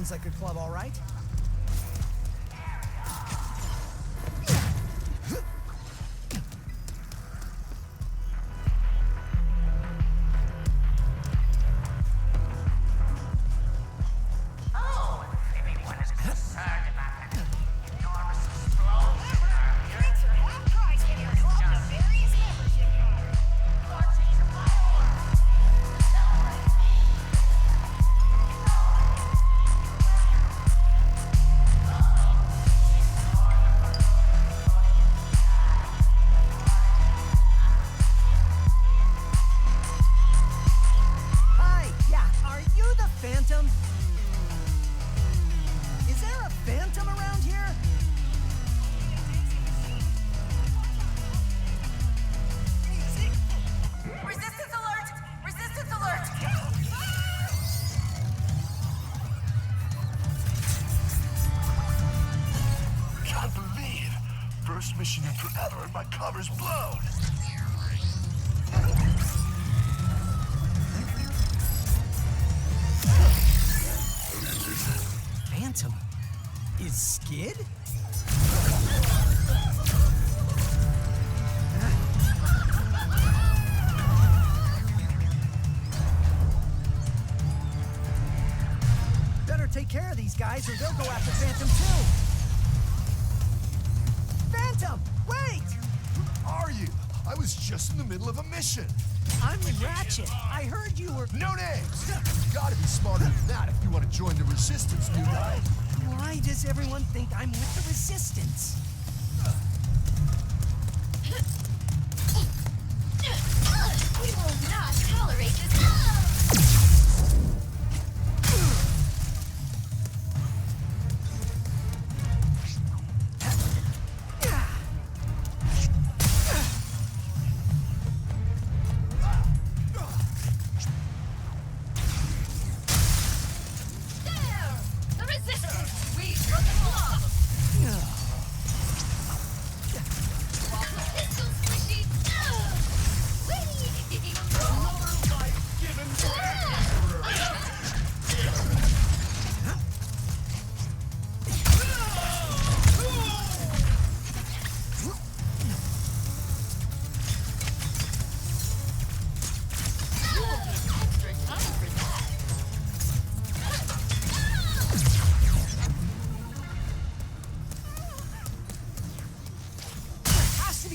Sounds like a club, all right. Phantom? Is there a phantom around here? Resistance alert! Resistance alert! Can't believe! First mission in forever and my cover's blown! Phantom? Is Skid? Better take care of these guys or they'll go after Phantom too. Phantom, wait! Who are you? I was just in the middle of a mission. I'm Ratchet. I heard you were... No names! You gotta be smarter than that if you want to join the Resistance, new guy. Why does everyone think I'm with the Resistance? We will not tolerate this.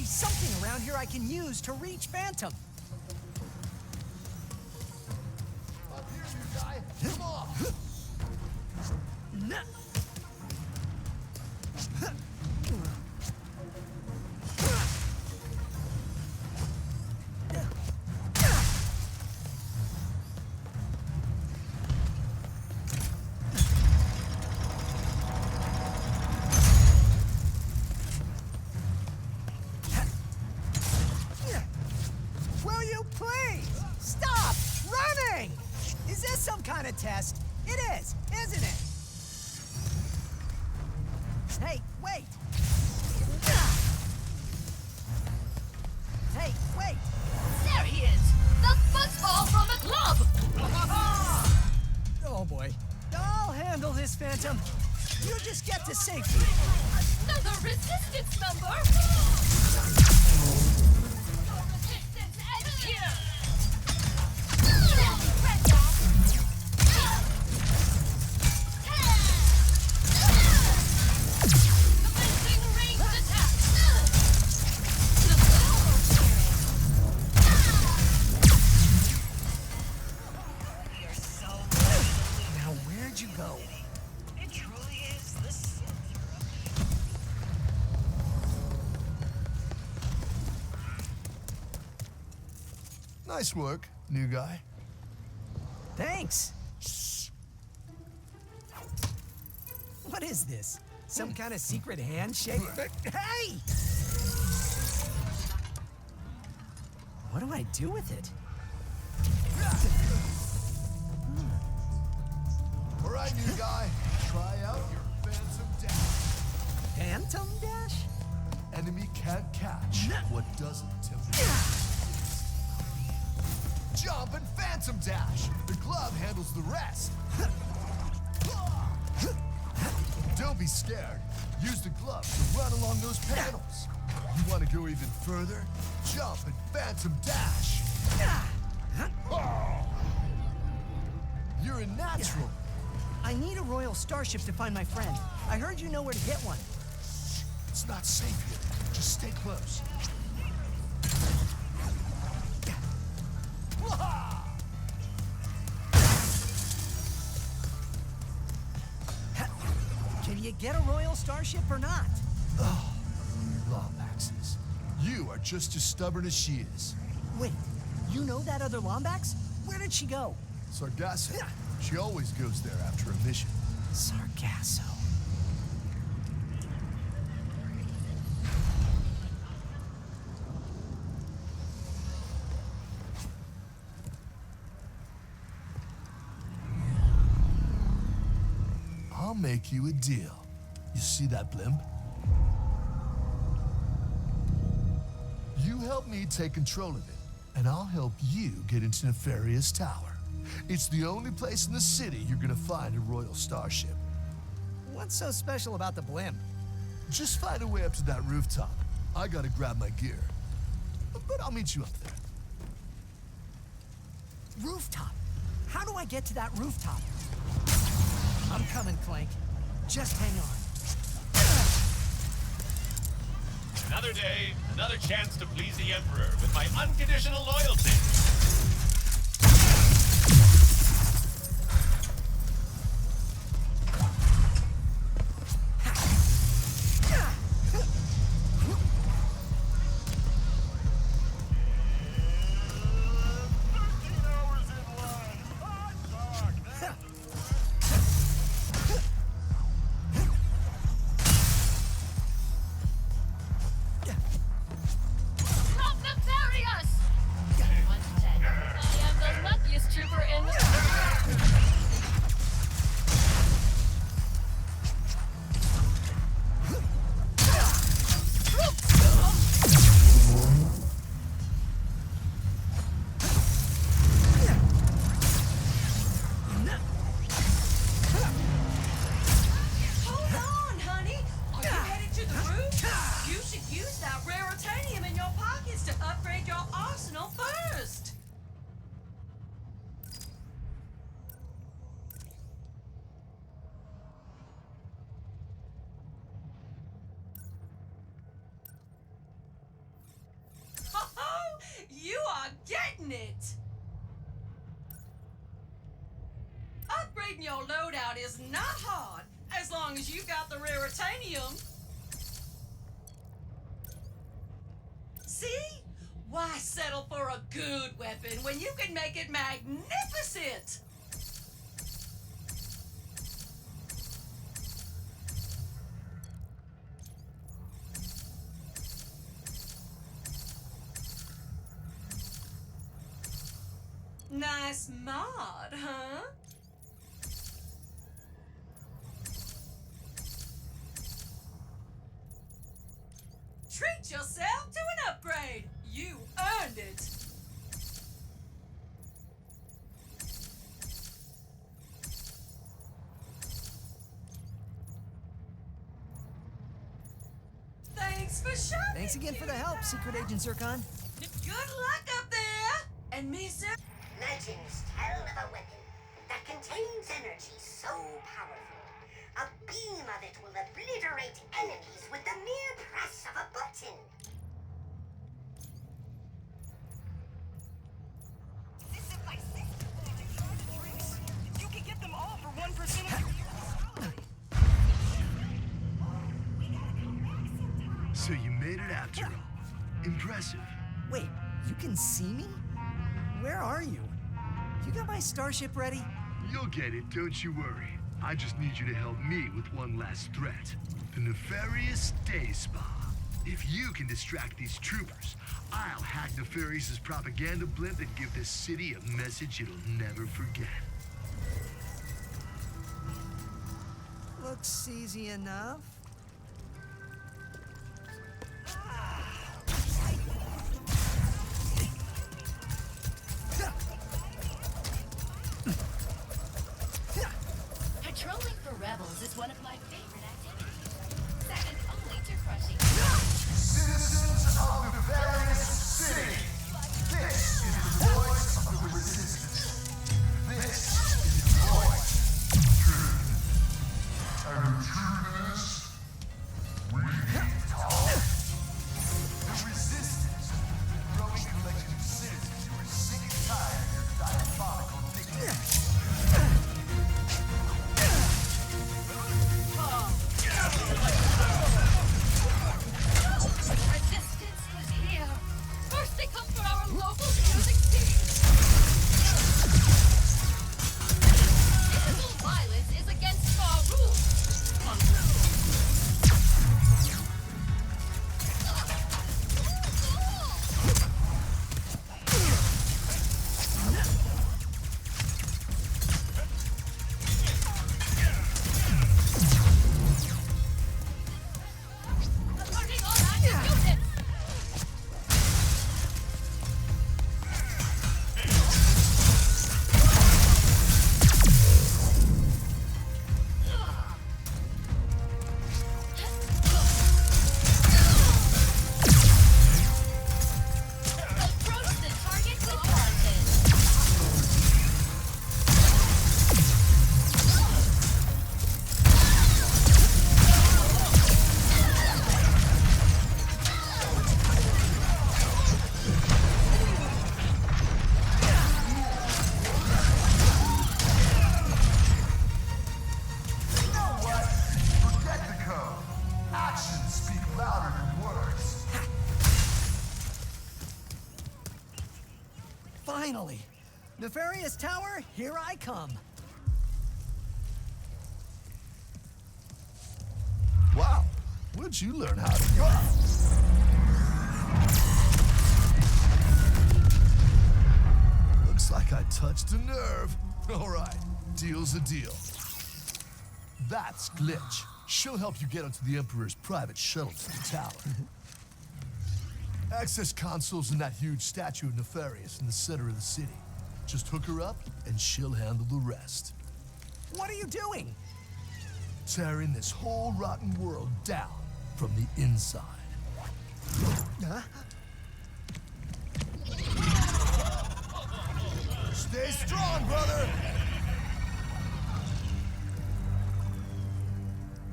Something around here I can use to reach Phantom. Up here, new guy. Come on. Will you please stop running? Is this some kind of test? It is, isn't it? Hey, wait. Hey, wait. There he is! The football from a club! Oh boy. I'll handle this, Phantom. You just get to safety. Another resistance member! Resistance edge here! Commencing ranged attack! You're so Now where'd you go? It truly is the center Nice work, new guy. Thanks. What is this? Some kind of secret handshake? Hey! What do I do with it? All right, new guy. Try out your Phantom Dash. Phantom Dash? Enemy can't catch what doesn't tempt. Jump and Phantom Dash. The glove handles the rest. Don't be scared. Use the glove to run along those panels. You want to go even further? Jump and phantom dash. Oh. You're a natural. I need a royal starship to find my friend. I heard you know where to get one. It's not safe here. Just stay close. Can you get a royal starship or not? Oh, Lombaxes. You are just as stubborn as she is. Wait, you know that other Lombax? Where did she go? Sargasso. She always goes there after a mission. Sargasso. I'll make you a deal. You see that blimp? You help me take control of it, and I'll help you get into Nefarious Tower. It's the only place in the city you're gonna find a royal starship. What's so special about the blimp? Just find a way up to that rooftop. I gotta grab my gear. But I'll meet you up there. Rooftop? How do I get to that rooftop? I'm coming, Clank. Just hang on. Another day, another chance to please the Emperor with my unconditional loyalty. Not nefarious! Once said, I am the luckiest trooper in the Hold on, honey. Are you headed to the roof? You should use that rare titanium in your pockets to upgrade your arsenal first. Oh, you are getting it. Upgrading your loadout is not hard, as long as you've got the rare titanium. See? Why settle for a good weapon when you can make it magnificent? Nice mod, huh? Treat yourself to an upgrade. You earned it. Thanks for shopping. Thanks again for the help, Secret Agent Zircon. Good luck up there. And me, sir. Legends tell of a weapon that contains energy so powerful, a beam of it will obliterate enemies with the mere press of a button. You can get them all for 1% of your So you made it after all. Impressive. Wait, you can see me? Where are you? You got my starship ready? You'll get it, don't you worry. I just need you to help me with one last threat. The Nefarious Day Spa. If you can distract these troopers, I'll hack Nefarious's propaganda blimp and give this city a message it'll never forget. Looks easy enough. patrolling for rebels is one of my favorite activities. Second only to crushing. Citizens of the various city, this is the voice of the resistance. This is the voice of truth. And the truth is, we talk. The resistance is a growing collection of citizens who are sick and tired of your diabolical dictatorship. Resistance is here. First they come for our local music scene. Physical violence is against our rules. Alerting all active units. Approach the target with caution. You know what? Forget the code. Actions speak louder than words. Finally! Nefarious Tower, here I come. Wow, where'd you learn how to go? Looks like I touched a nerve. All right, deal's a deal. That's Glitch. She'll help you get onto the Emperor's private shuttle to the tower. Access console's in that huge statue of Nefarious in the center of the city. Just hook her up, and she'll handle the rest. What are you doing? Tearing this whole rotten world down from the inside. Huh? Stay strong, brother!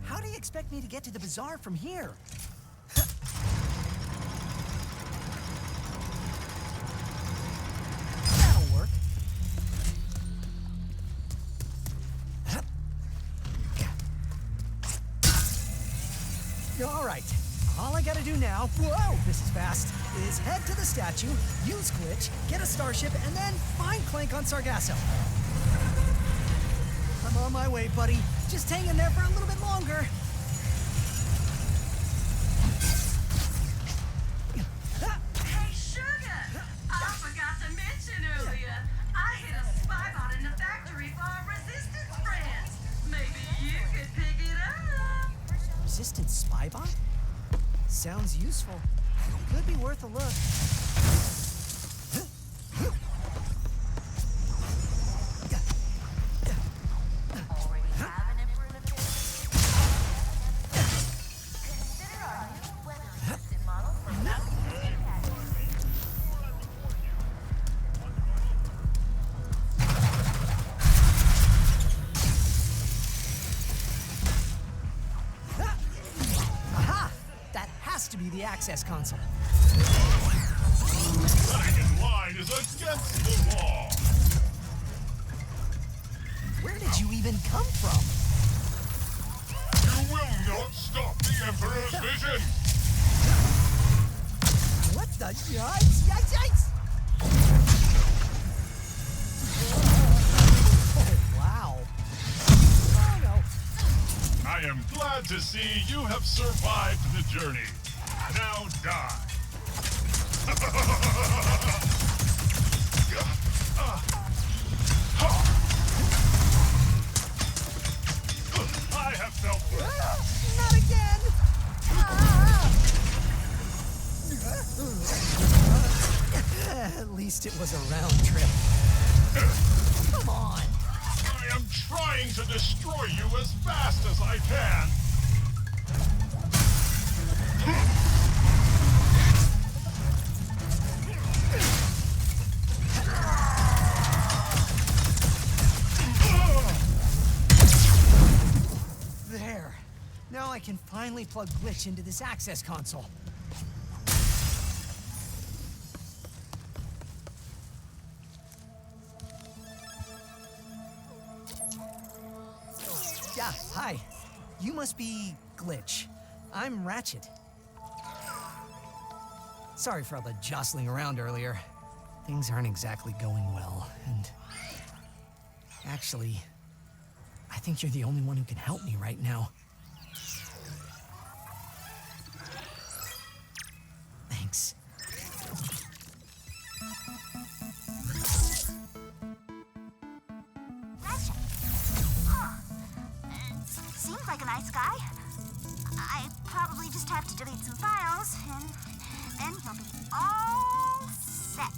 How do you expect me to get to the bazaar from here? That'll work. All right. All I gotta do now, whoa, this is fast, is head to the statue, use Glitch, get a starship, and then find Clank on Sargasso. I'm on my way, buddy. Just hang in there for a little bit longer. Hey, Sugar! I forgot to mention earlier. I hit a spy bot in the factory for our resistance friends. Maybe you could pick it up. Resistance spy bot? Sounds useful. Could be worth a look. Already have an improvement. Consider our new weather-resistant model from Academy. Aha! That has to be the access console. Dragon line is against the law. Where did you even come from? You will not stop the Emperor's vision. What the yikes, yikes, yikes! Oh, wow. Oh, no. I am glad to see you have survived the journey. Now die. I have felt worse. Not again! At least it was a round trip. Come on! I am trying to destroy you as fast as I can. There. Now I can finally plug Glitch into this access console. Yeah, hi. You must be Glitch. I'm Ratchet. Sorry for all the jostling around earlier. Things aren't exactly going well, and... Actually, I think you're the only one who can help me right now. Thanks. Ratchet. Huh. Seems like a nice guy. I probably just have to delete some files, and then he'll be all set.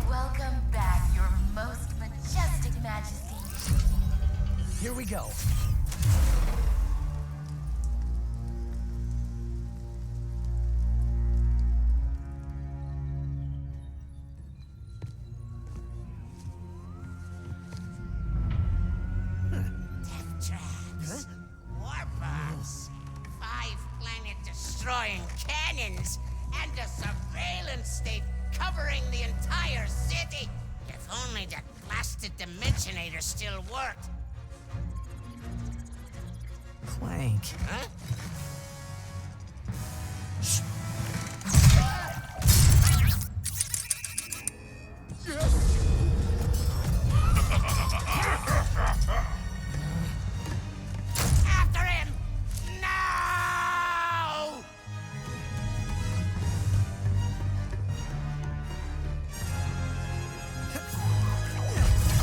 Welcome back, your most majestic majesty. Here we go. Traps, warp-bombs, 5 planet-destroying cannons, and a surveillance state covering the entire city. If only that blasted Dimensionator still worked. Clank. Huh? After him! No!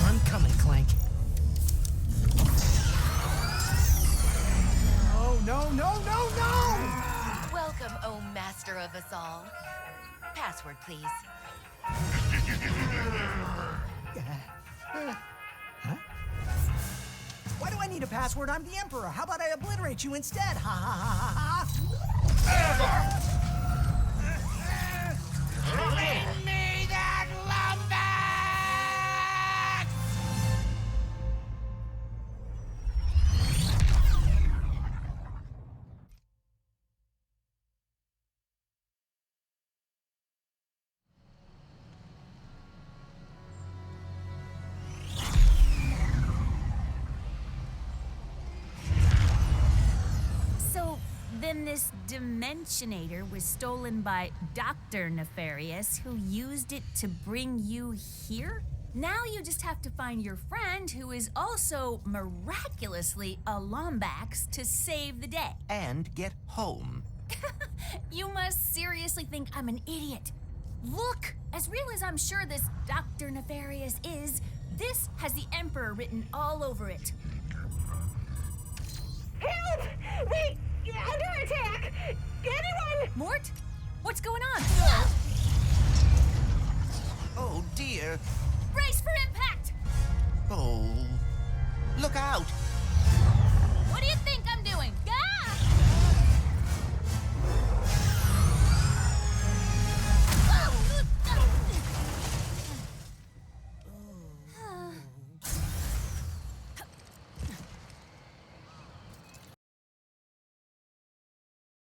I'm coming, Clank. No, no, no, no! Welcome, oh master of us all. Password, please. Huh? Why do I need a password? I'm the Emperor. How about I obliterate you instead? Ha ha ha ha ha! Bring me that lumber! So then this Dimensionator was stolen by Dr. Nefarious, who used it to bring you here? Now you just have to find your friend, who is also miraculously a Lombax, to save the day. And get home. You must seriously think I'm an idiot. Look, as real as I'm sure this Dr. Nefarious is, this has the Emperor written all over it. Help! They Under attack! Anyone! Mort? What's going on? Oh, dear. Brace for impact! Oh. Look out! What do you think I'm doing? Go!